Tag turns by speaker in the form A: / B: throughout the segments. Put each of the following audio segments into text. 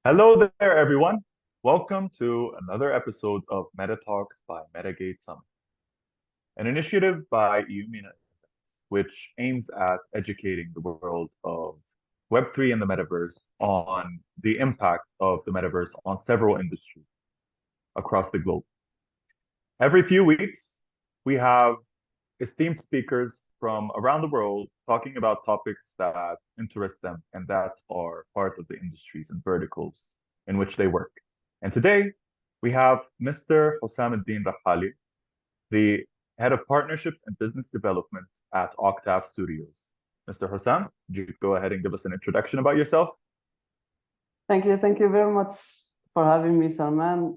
A: Hello there, everyone. Welcome to another episode of Meta Talks by Metagate Summit, an initiative by MENA, which aims at educating the world of Web3 and the metaverse on the impact of the metaverse on several industries across the globe. Every few weeks, we have esteemed speakers from around the world talking about topics that interest them and that are part of the industries and verticals in which they work. And today we have Mr. Houssam Eddine, the head of partnerships and business development at Octav Studios. Mr. Hussam, would you go ahead and give us an introduction about yourself?
B: Thank you very much for having me, Salman.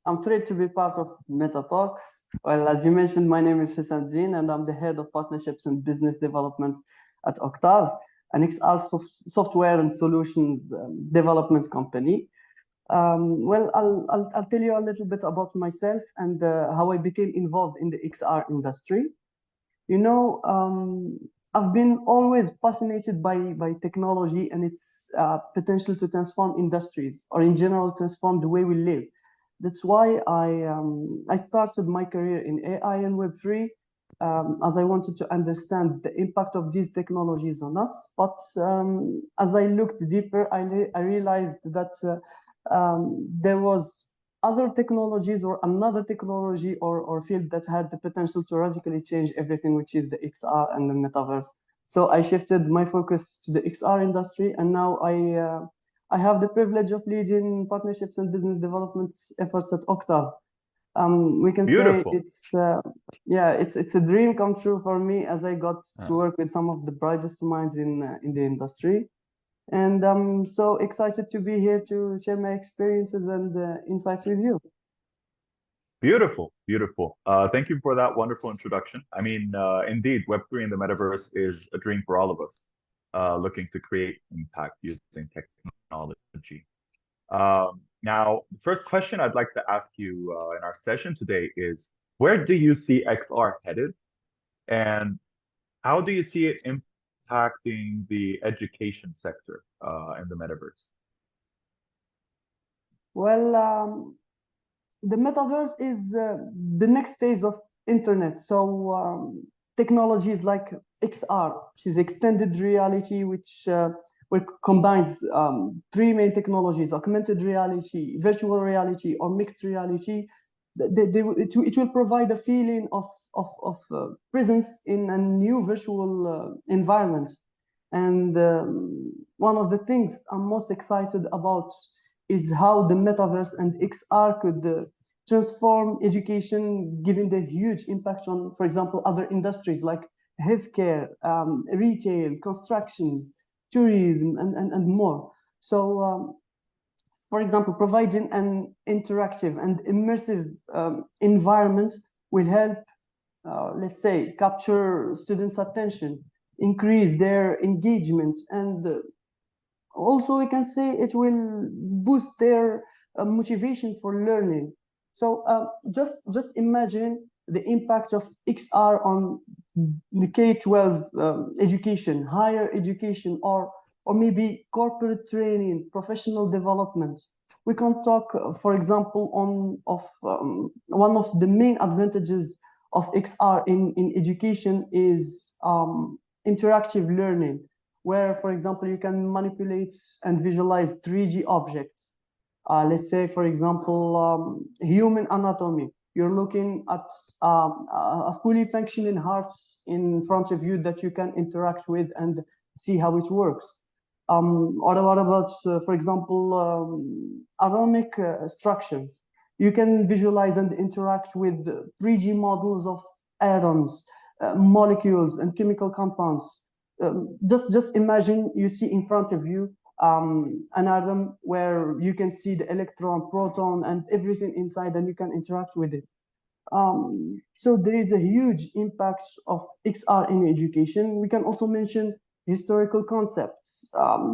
B: I'm thrilled to be part of Meta Talks. Well, as you mentioned, my name is Houssam Eddine, and I'm the head of partnerships and business development at Octav, an XR software and solutions development company. I'll tell you a little bit about myself and how I became involved in the XR industry. You know, I've been always fascinated by technology and its potential to transform industries, or in general, transform the way we live. That's why I started my career in AI and Web3, as I wanted to understand the impact of these technologies on us. But as I looked deeper, I realized that there was other technologies or another technology or field that had the potential to radically change everything, which is the XR and the metaverse. So I shifted my focus to the XR industry, and now I have the privilege of leading partnerships and business development efforts at Octav. We can
A: Beautiful.
B: say it's a dream come true for me, as I got to work with some of the brightest minds in the industry. And I'm so excited to be here to share my experiences and insights with you.
A: Beautiful, beautiful. Thank you for that wonderful introduction. I mean, indeed, Web3 and the metaverse is a dream for all of us, looking to create impact using technology. Now, the first question I'd like to ask you in our session today is, where do you see XR headed, and how do you see it impacting the education sector in the metaverse?
B: Well, the metaverse is the next phase of internet. So technologies like XR, which is extended reality, which combines three main technologies: augmented reality, virtual reality, or mixed reality. It will provide a feeling of presence in a new virtual environment. And one of the things I'm most excited about is how the metaverse and XR could transform education, given the huge impact on, for example, other industries like healthcare, retail, constructions, tourism, and more. So, for example, providing an interactive and immersive environment will help, let's say, capture students' attention, increase their engagement, and also we can say it will boost their motivation for learning. So just imagine the impact of XR on the K-12 education, higher education, or maybe corporate training, professional development. We can talk, for example, one of the main advantages of XR in education is interactive learning, where, for example, you can manipulate and visualize 3D objects. Let's say, for example, human anatomy. You're looking at a fully functioning heart in front of you that you can interact with and see how it works. Or what about, for example, atomic structures? You can visualize and interact with 3D models of atoms, molecules, and chemical compounds. Just imagine you see in front of you an atom where you can see the electron, proton, and everything inside, and you can interact with it. So there is a huge impact of XR in education. We can also mention historical concepts,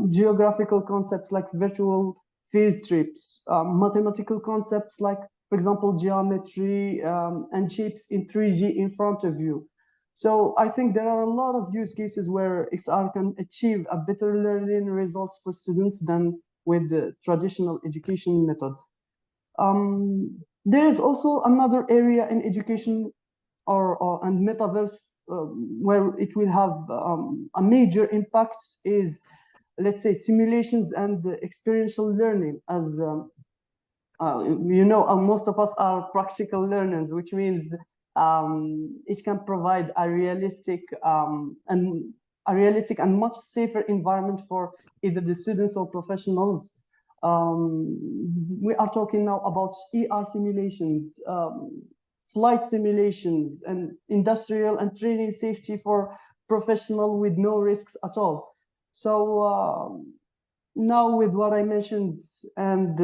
B: geographical concepts like virtual field trips, mathematical concepts like, for example, geometry and shapes in 3D in front of you. So I think there are a lot of use cases where XR can achieve a better learning results for students than with the traditional education method. There is also another area in education and metaverse where it will have a major impact is, let's say, simulations and experiential learning. As you know, most of us are practical learners, which means it can provide a realistic and much safer environment for either the students or professionals. We are talking now about ER simulations, flight simulations, and industrial and training safety for professional with no risks at all. So now with what I mentioned and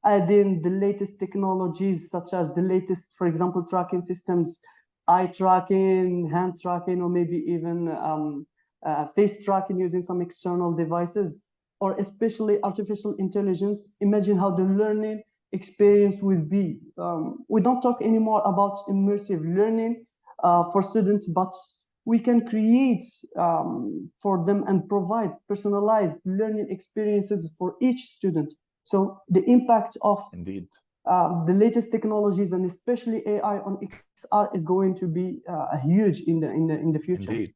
B: add in the latest technologies such as the latest, for example, tracking systems, eye tracking, hand tracking, or maybe even face tracking using some external devices, or especially artificial intelligence, imagine how the learning experience will be. We don't talk anymore about immersive learning for students, but we can create for them and provide personalized learning experiences for each student. So the impact of
A: Indeed.
B: The latest technologies and especially AI on XR is going to be huge in the future.
A: Indeed,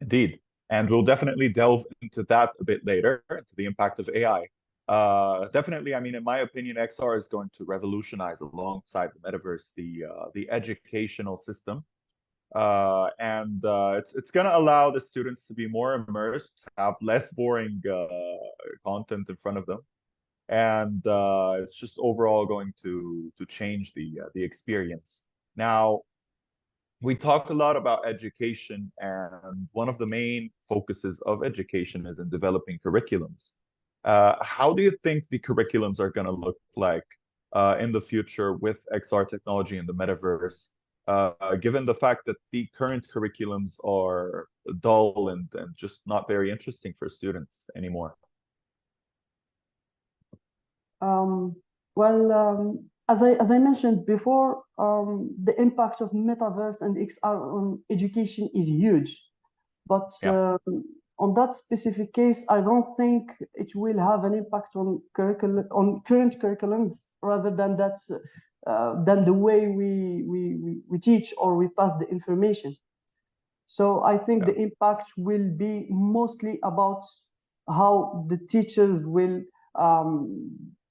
A: indeed. And we'll definitely delve into that a bit later, into the impact of AI. Definitely, I mean, in my opinion, XR is going to revolutionize alongside the metaverse, the educational system. It's going to allow the students to be more immersed, have less boring content in front of them. And it's just overall going to change the experience. Now, we talk a lot about education, and one of the main focuses of education is in developing curriculums. How do you think the curriculums are going to look like in the future with XR technology in the metaverse, given the fact that the current curriculums are dull and just not very interesting for students anymore?
B: As I mentioned before, the impact of metaverse and XR on education is huge. But on that specific case, I don't think it will have an impact on current curriculums rather than than the way we teach or we pass the information. So I think the impact will be mostly about how the teachers will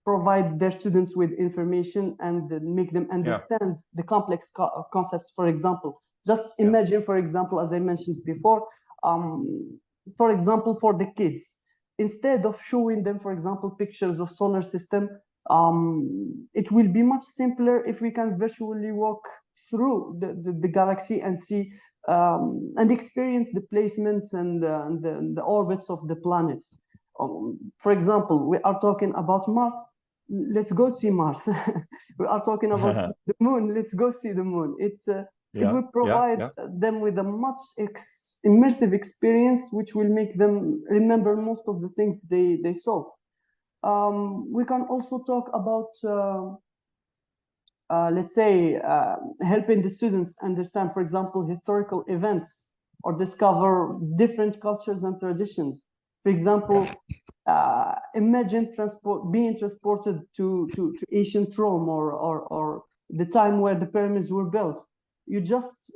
B: provide their students with information and make them understand the complex concepts. For example, just imagine, for example, as I mentioned before, for example, for the kids, instead of showing them, for example, pictures of solar system, it will be much simpler if we can virtually walk through the galaxy and see and experience the placements and the orbits of the planets. For example, we are talking about Mars. Let's go see Mars. We are talking about the moon. Let's go see the moon. It will provide them with a much immersive experience, which will make them remember most of the things they saw. We can also talk about, let's say, helping the students understand, for example, historical events or discover different cultures and traditions. For example, imagine being transported to ancient Rome or the time where the pyramids were built. You just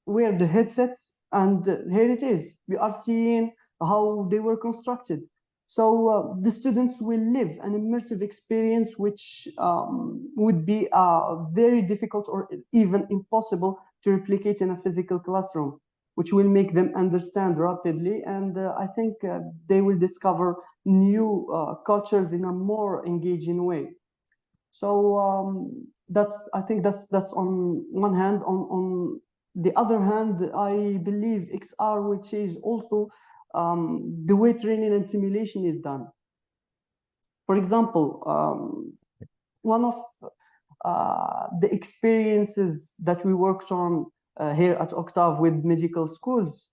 B: wear the headsets and here it is. We are seeing how they were constructed. So the students will live an immersive experience which would be very difficult or even impossible to replicate in a physical classroom, which will make them understand rapidly. And I think they will discover new cultures in a more engaging way. So I think that's on one hand. On the other hand, I believe XR will change also the way training and simulation is done. For example, one of the experiences that we worked on here at Octav with medical schools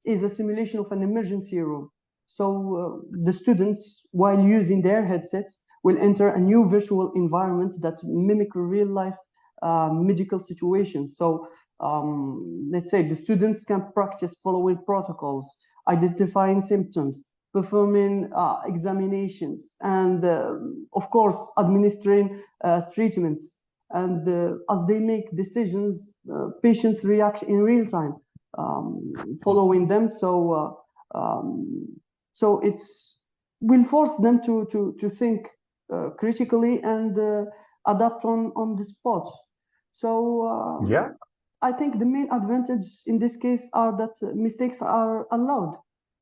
B: is a simulation of an emergency room. So the students, while using their headsets, will enter a new virtual environment that mimic real life medical situations. So let's say the students can practice following protocols, identifying symptoms, performing examinations, and of course administering treatments. And as they make decisions, patients react in real time, following them. So it's will force them to think critically and adapt on the spot. So
A: Yeah.
B: I think the main advantage in this case are that mistakes are allowed.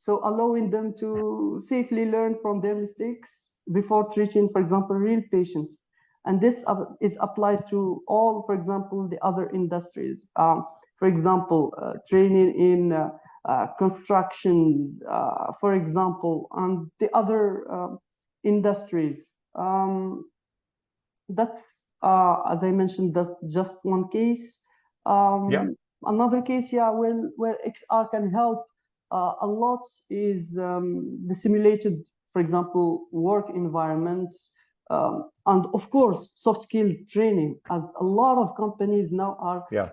B: So allowing them to safely learn from their mistakes before treating, for example, real patients. And this is applied to all, for example, the other industries. For example, training in constructions, for example, and the other industries. That's, as I mentioned, that's just one case.
A: Yeah.
B: Another case, yeah, where XR can help a lot is the simulated, for example, work environments, and of course, soft skills training, as a lot of companies now are
A: Yeah.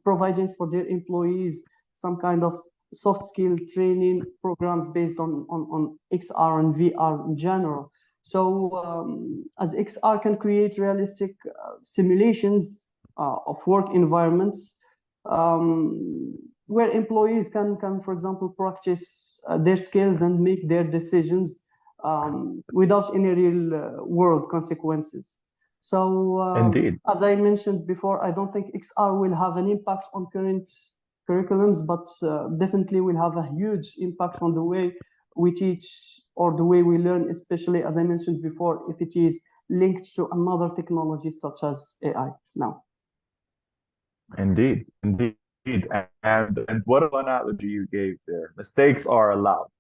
B: providing for their employees some kind of soft skill training programs based on XR and VR in general. So as XR can create realistic simulations of work environments, where employees can, for example, practice their skills and make their decisions without any real world consequences. So
A: Indeed.
B: as I mentioned before, I don't think XR will have an impact on current curriculums, but definitely will have a huge impact on the way we teach or the way we learn, especially, as I mentioned before, if it is linked to another technology such as AI now.
A: Indeed. Indeed. And what a fun analogy you gave there. Mistakes are allowed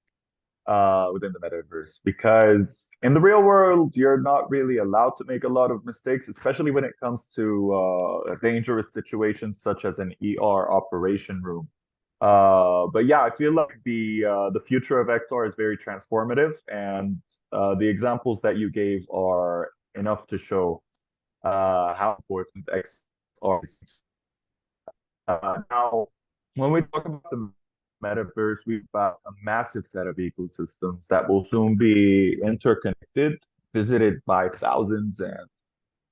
A: within the metaverse, because in the real world, you're not really allowed to make a lot of mistakes, especially when it comes to dangerous situations such as an ER operation room. But yeah, I feel like the future of XR is very transformative, and the examples that you gave are enough to show how important XR is. Now, when we talk about the metaverse, we've got a massive set of ecosystems that will soon be interconnected, visited by thousands and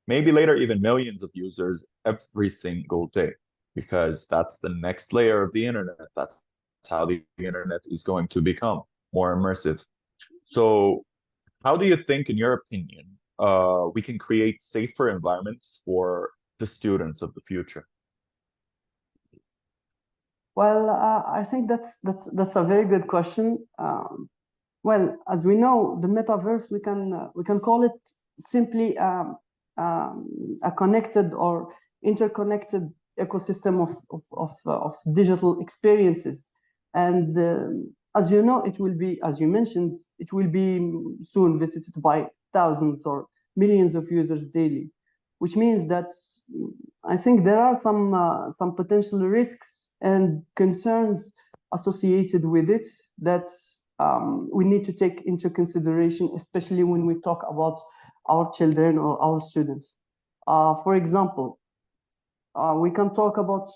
A: maybe later even millions of users every single day, because that's the next layer of the internet. That's how the internet is going to become more immersive. So, how do you think, in your opinion, we can create safer environments for the students of the future?
B: Well, I think that's a very good question. Well, as we know, the metaverse, we can call it simply a connected or interconnected ecosystem of digital experiences. And as you know, it will be, as you mentioned, it will be soon visited by thousands or millions of users daily, which means that I think there are some potential risks and concerns associated with it that we need to take into consideration, especially when we talk about our children or our students. For example, we can talk about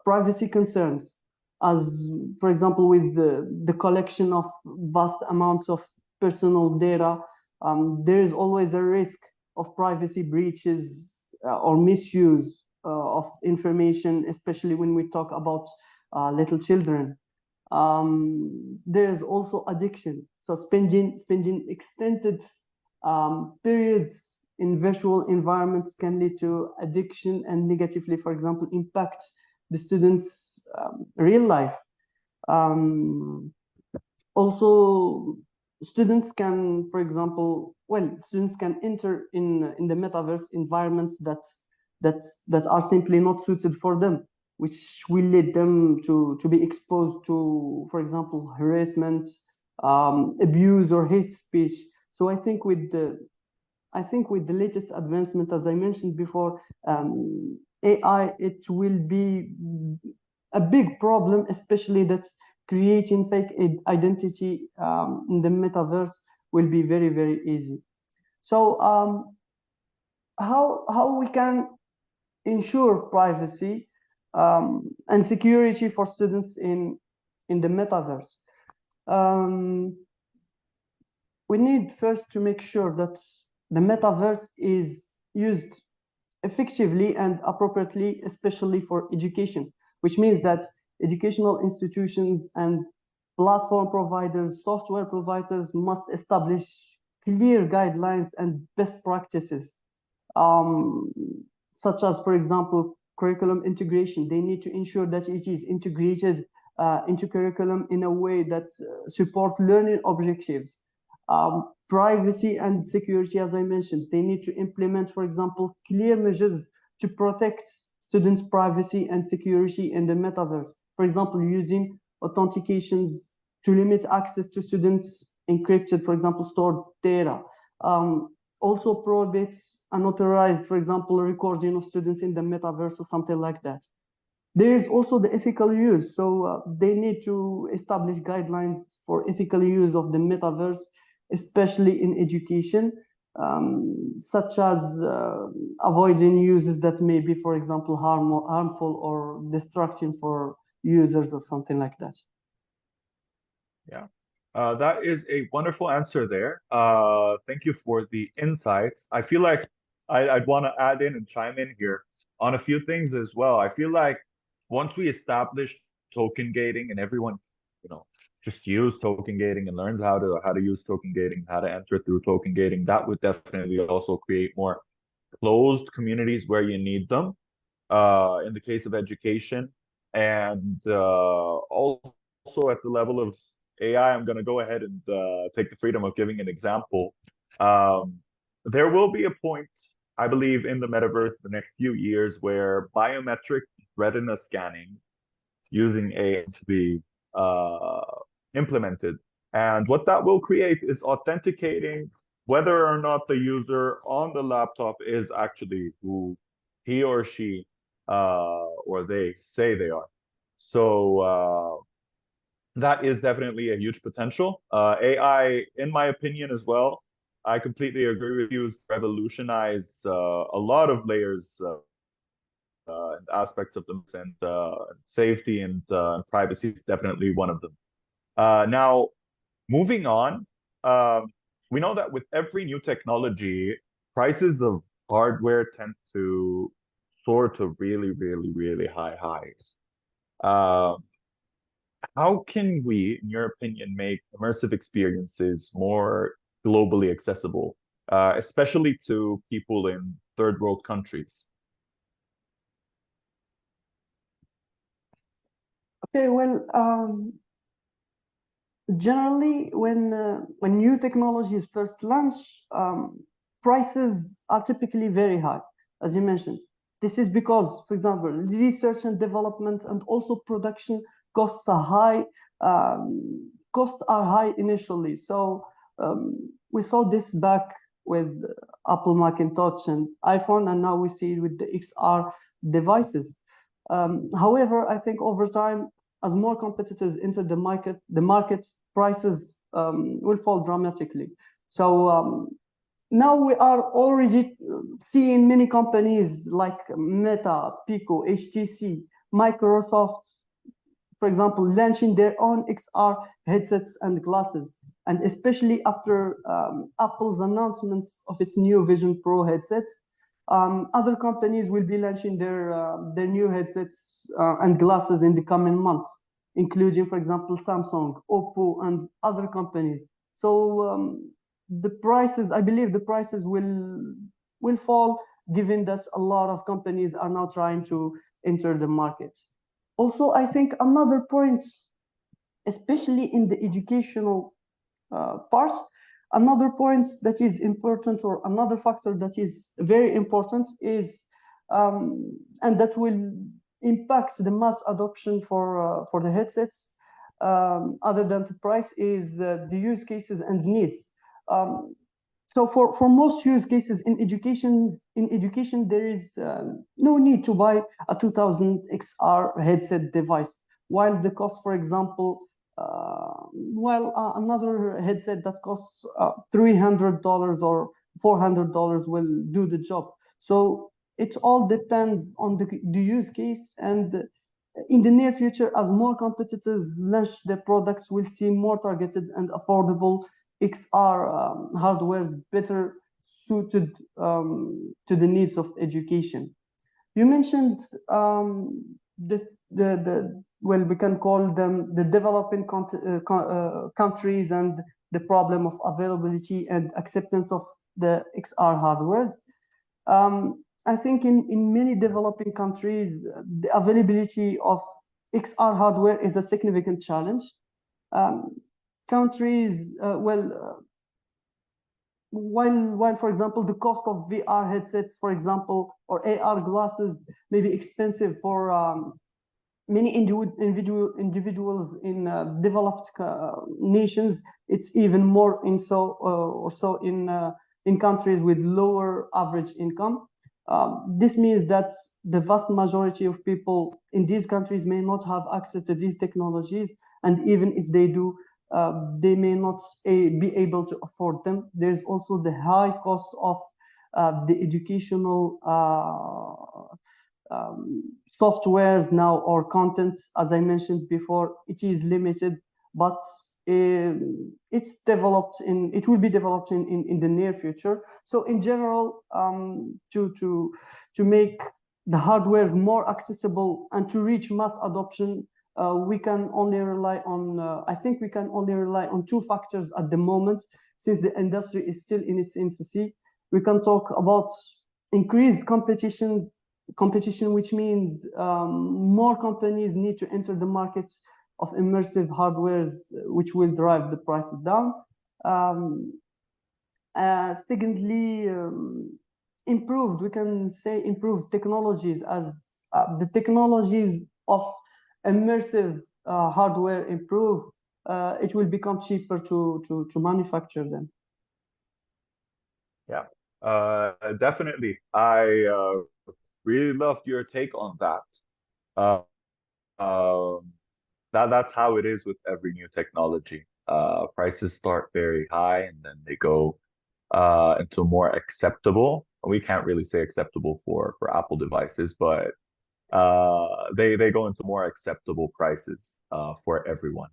B: privacy concerns, as, for example, with the collection of vast amounts of personal data, there is always a risk of privacy breaches or misuse of information, especially when we talk about little children. There's also addiction. So spending extended periods in virtual environments can lead to addiction and negatively, for example, impact the students' real life. Also, students can, for example, students can enter in the metaverse environments that are simply not suited for them, which will lead them to be exposed to, for example, harassment, abuse, or hate speech. So I think with the latest advancement, as I mentioned before, AI, it will be a big problem, especially that creating fake identity in the metaverse will be very, very easy. So how we can ensure privacy and security for students in the metaverse? we need first to make sure that the metaverse is used effectively and appropriately, especially for education, which means that educational institutions and platform providers, software providers must establish clear guidelines and best practices, such as, for example, curriculum integration. They need to ensure that it is integrated into curriculum in a way that support learning objectives. Privacy and security, as I mentioned, they need to implement, for example, clear measures to protect students' privacy and security in the metaverse. For example, using authentications to limit access to students' encrypted, for example, stored data. Also prohibits unauthorized, for example, recording of students in the metaverse or something like that. There is also the ethical use. So they need to establish guidelines for ethical use of the metaverse, especially in education, such as avoiding uses that may be, for example, harmful or destructive for users or something like that.
A: Yeah. That is a wonderful answer there. Thank you for the insights. I feel like I'd want to add in and chime in here on a few things as well. I feel like once we establish token gating and everyone, just use token gating and learns how to use token gating, how to enter through token gating, that would definitely also create more closed communities where you need them. In the case of education, and also at the level of AI, I'm going to go ahead and take the freedom of giving an example. There will be a point, I believe, in the metaverse the next few years where biometric retina scanning using AI to be implemented. And what that will create is authenticating whether or not the user on the laptop is actually who he or she or they say they are. So that is definitely a huge potential. AI, in my opinion as well, I completely agree with you, is revolutionize a lot of layers and aspects of them, and safety and privacy is definitely one of them. Now, moving on, we know that with every new technology, prices of hardware tend to soar to really, really, really high highs. How can we, in your opinion, make immersive experiences more globally accessible, especially to people in third world countries?
B: Okay, well, generally, when new technologies first launch, prices are typically very high, as you mentioned. This is because, for example, research and development and also production costs are high. Costs are high initially. So we saw this back with Apple Macintosh and iPhone, and now we see it with the XR devices. However, I think over time, as more competitors enter the market prices will fall dramatically. So now we are already seeing many companies like Meta, Pico, HTC, Microsoft, for example, launching their own XR headsets and glasses. And especially after Apple's announcements of its new Vision Pro headset, other companies will be launching their new headsets and glasses in the coming months, including, for example, Samsung, Oppo, and other companies. So the prices, I believe the prices will fall, given that a lot of companies are now trying to enter the market. Also, I think another point, especially in the educational part, another point that is important, or another factor that is very important, is and that will impact the mass adoption for the headsets, other than the price, is the use cases and needs. So for most use cases in education, there is no need to buy a 2000 XR headset device, while the cost, for example, another headset that costs $300 or $400 will do the job. So it all depends on the use case, and in the near future, as more competitors launch their products, we'll see more targeted and affordable XR hardware is better suited to the needs of education. You mentioned well, we can call them the developing countries and the problem of availability and acceptance of the XR hardwares. I think in many developing countries, the availability of XR hardware is a significant challenge. Countries, while, for example, the cost of VR headsets, for example, or AR glasses may be expensive for many individuals in developed nations, it's even more in in countries with lower average income. This means that the vast majority of people in these countries may not have access to these technologies, and even if they do, they may not be able to afford them. There's also the high cost of the educational softwares now, or content. As I mentioned before, it is limited, but it's developed it will be developed in the near future. So in general, to make the hardware more accessible and to reach mass adoption, we can only rely on, I think we can only rely on two factors at the moment, since the industry is still in its infancy. We can talk about increased competition, which means more companies need to enter the market of immersive hardware, which will drive the prices down. Secondly, we can say improved technologies. As the technologies of immersive hardware improve, it will become cheaper to manufacture them.
A: Yeah, definitely. I really loved your take on that. That's how it is with every new technology. Prices start very high and then they go into more acceptable. We can't really say acceptable for Apple devices, but they go into more acceptable prices for everyone.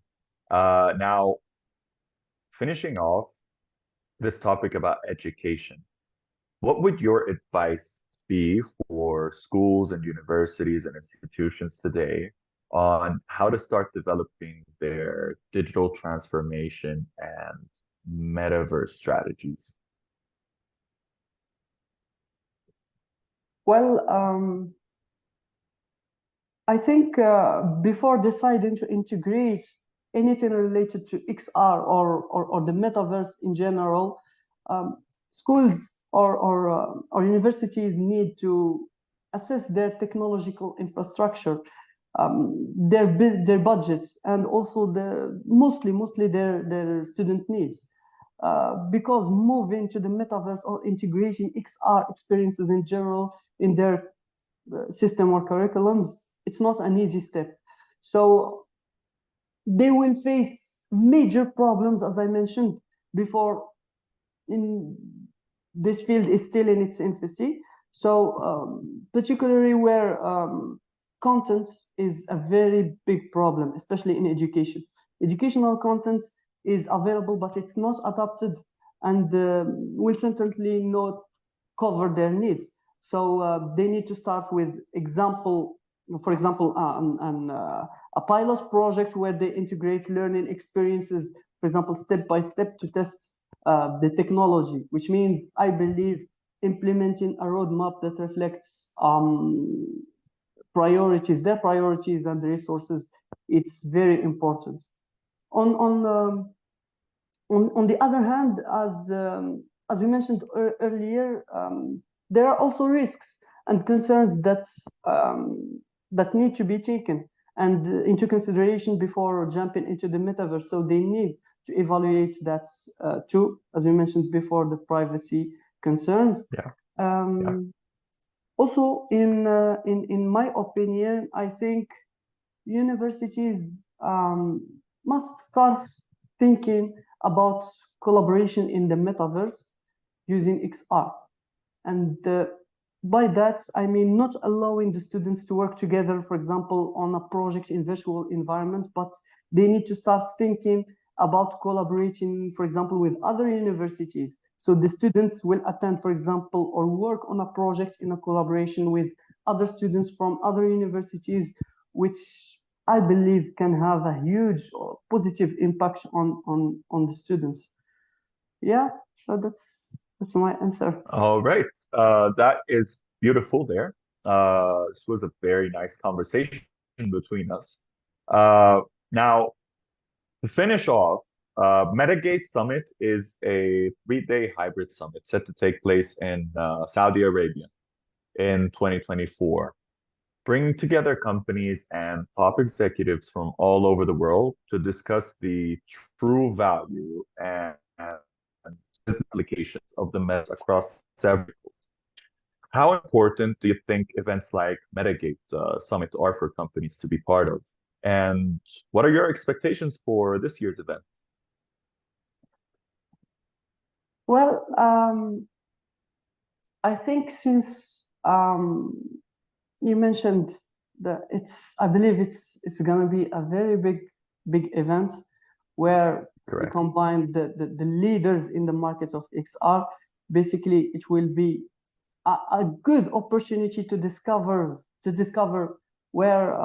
A: Now, finishing off this topic about education, what would your advice be for schools and universities and institutions today on how to start developing their digital transformation and metaverse strategies?
B: Well, I think before deciding to integrate anything related to XR or the metaverse in general, schools or universities need to assess their technological infrastructure, their budgets, and also mostly their student needs. Because moving to the metaverse or integrating XR experiences in general in their system or curriculums, it's not an easy step. So they will face major problems, as I mentioned before. This field is still in its infancy. So particularly where content is a very big problem, especially in education. Educational content is available, but it's not adapted and will certainly not cover their needs. So they need to start with for example, a pilot project where they integrate learning experiences, for example, step by step to test the technology, which means, I believe, implementing a roadmap that reflects their priorities and resources. It's very important. On the other hand, as we mentioned earlier, there are also risks and concerns that need to be taken and into consideration before jumping into the metaverse. So they need to evaluate that too, as we mentioned before, the privacy concerns.
A: Yeah.
B: Also, in my opinion, I think universities must start thinking about collaboration in the metaverse using XR. And by that, I mean not allowing the students to work together, for example, on a project in virtual environment, but they need to start thinking about collaborating, for example, with other universities. So the students will attend, for example, or work on a project in a collaboration with other students from other universities, which I believe can have a huge or positive impact on the students. Yeah, so that's my answer.
A: All right. That is beautiful there. This was a very nice conversation between us. Now, to finish off, Metagate Summit is a 3-day hybrid summit set to take place in Saudi Arabia in 2024, bringing together companies and top executives from all over the world to discuss the true value and business applications of the meta across several. How important do you think events like Metagate Summit are for companies to be part of? And what are your expectations for this year's event?
B: Well, I think since you mentioned that I believe it's gonna be a very big event where we combine the leaders in the market of XR. Basically, it will be a good opportunity to discover where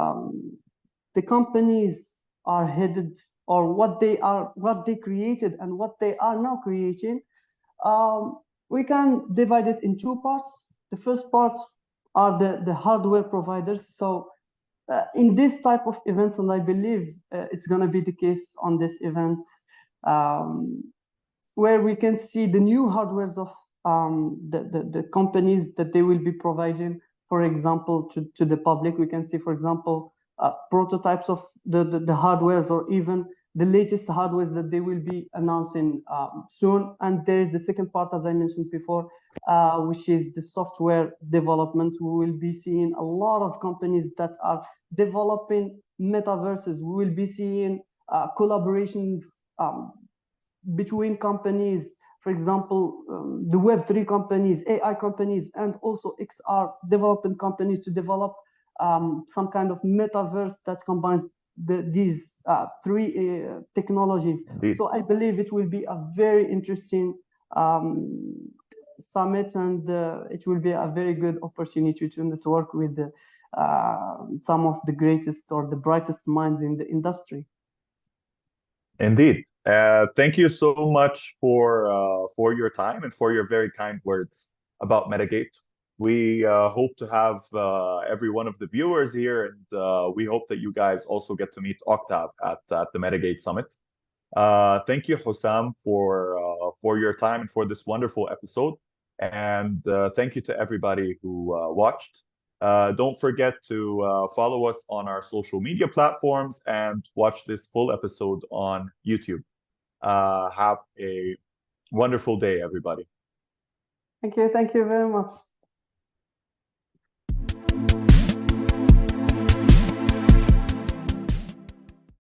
B: the companies are headed, or what they created and what they are now creating. We can divide it in two parts. The first part are the hardware providers. So in this type of events, and I believe it's going to be the case on this event, where we can see the new hardwares of the companies that they will be providing, for example, to the public. We can see, for example, prototypes of the hardwares, or even the latest hardwares that they will be announcing soon. And there is the second part, as I mentioned before, which is the software development. We will be seeing a lot of companies that are developing metaverses. We will be seeing collaborations between companies, for example, the Web3 companies, AI companies, and also XR development companies to develop some kind of metaverse that combines these three technologies.
A: Indeed.
B: So I believe it will be a very interesting summit, and it will be a very good opportunity to network with some of the greatest or the brightest minds in the industry.
A: Indeed. Thank you so much for your time and for your very kind words about Metagate. We hope to have every one of the viewers here, and we hope that you guys also get to meet Octav at the Metagate Summit. Thank you, Hussam, for your time and for this wonderful episode. And thank you to everybody who watched. Don't forget to follow us on our social media platforms and watch this full episode on YouTube. Have a wonderful day, everybody.
B: Thank you very much.